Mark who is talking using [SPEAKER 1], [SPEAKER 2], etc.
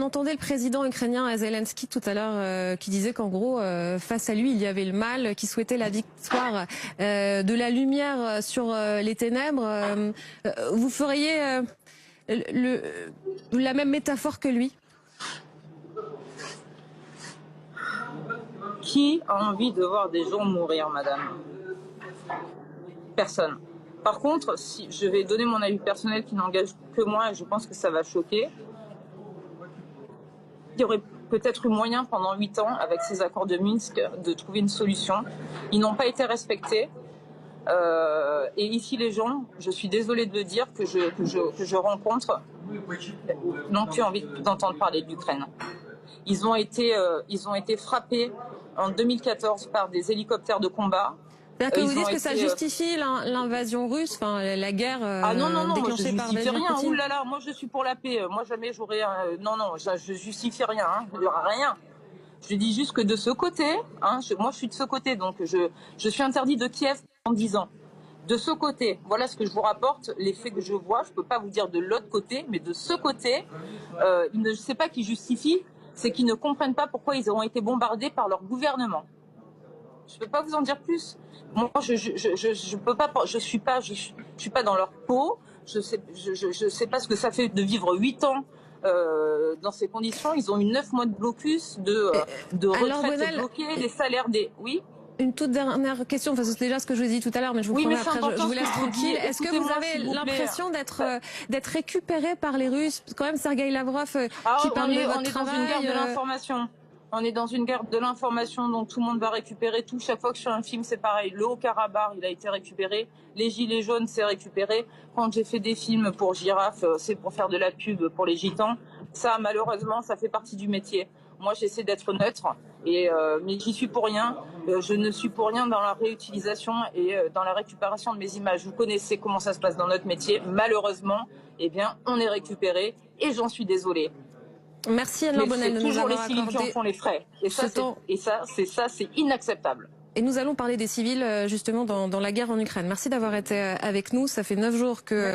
[SPEAKER 1] entendait le président ukrainien Zelensky tout à l'heure qui disait qu'en gros, face à lui, il y avait le mal, qui souhaitait la victoire de la lumière sur les ténèbres. Vous feriez la même métaphore que lui?
[SPEAKER 2] Qui a envie de voir des gens mourir, madame? Personne. Par contre, si je vais donner mon avis personnel qui n'engage que moi, et je pense que ça va choquer, il y aurait peut-être eu moyen pendant 8 ans, avec ces accords de Minsk, de trouver une solution. Ils n'ont pas été respectés. Et ici, les gens, je suis désolée de le dire, que je rencontre, n'ont plus envie d'entendre parler de l'Ukraine. Ils ont été frappés en 2014 par des hélicoptères de combat.
[SPEAKER 1] C'est-à-dire que vous dites que ça justifie l'invasion russe, enfin la guerre déclenchée par Vladimir Poutine.
[SPEAKER 2] Ouh là là, moi je suis pour la paix. Moi jamais j'aurais non, je justifie rien. Hein. Il n'y aura rien. Je dis juste que de ce côté, hein, moi je suis de ce côté, donc je suis interdit de Kiev en 10 ans. De ce côté, voilà ce que je vous rapporte, les faits que je vois. Je peux pas vous dire de l'autre côté, mais de ce côté, je ne sais pas qui justifie, c'est qu'ils ne comprennent pas pourquoi ils ont été bombardés par leur gouvernement. Je peux pas vous en dire plus. Moi, je peux pas. Je suis pas dans leur peau. Je sais pas ce que ça fait de vivre 8 ans dans ces conditions. Ils ont eu 9 mois de blocus, de retraite bloquée, les salaires des. Oui.
[SPEAKER 1] Une toute dernière question, enfin, c'est déjà ce que je vous ai dit tout à l'heure, mais je vous promets après, je vous laisse tranquille. Est-ce que vous avez l'impression d'être récupéré par les Russes? Quand même, Sergueï Lavrov qui parle de votre travail.
[SPEAKER 2] On est dans une guerre de l'information. On est dans une guerre de l'information, donc tout le monde va récupérer tout. Chaque fois que je fais un film, c'est pareil. Le Haut-Karabakh, il a été récupéré. Les Gilets jaunes, c'est récupéré. Quand j'ai fait des films pour Girafe, c'est pour faire de la pub pour les gitans. Ça, malheureusement, ça fait partie du métier. Moi, j'essaie d'être neutre, mais j'y suis pour rien. Je ne suis pour rien dans la réutilisation et dans la récupération de mes images. Vous connaissez comment ça se passe dans notre métier. Malheureusement, eh bien, on est récupéré et j'en suis désolée.
[SPEAKER 1] Merci Anne Lambonnel de nous avoir accordé.
[SPEAKER 2] C'est toujours les civils qui en font les frais. Et ça, c'est inacceptable.
[SPEAKER 1] Et nous allons parler des civils justement dans la guerre en Ukraine. Merci d'avoir été avec nous. Ça fait 9 jours que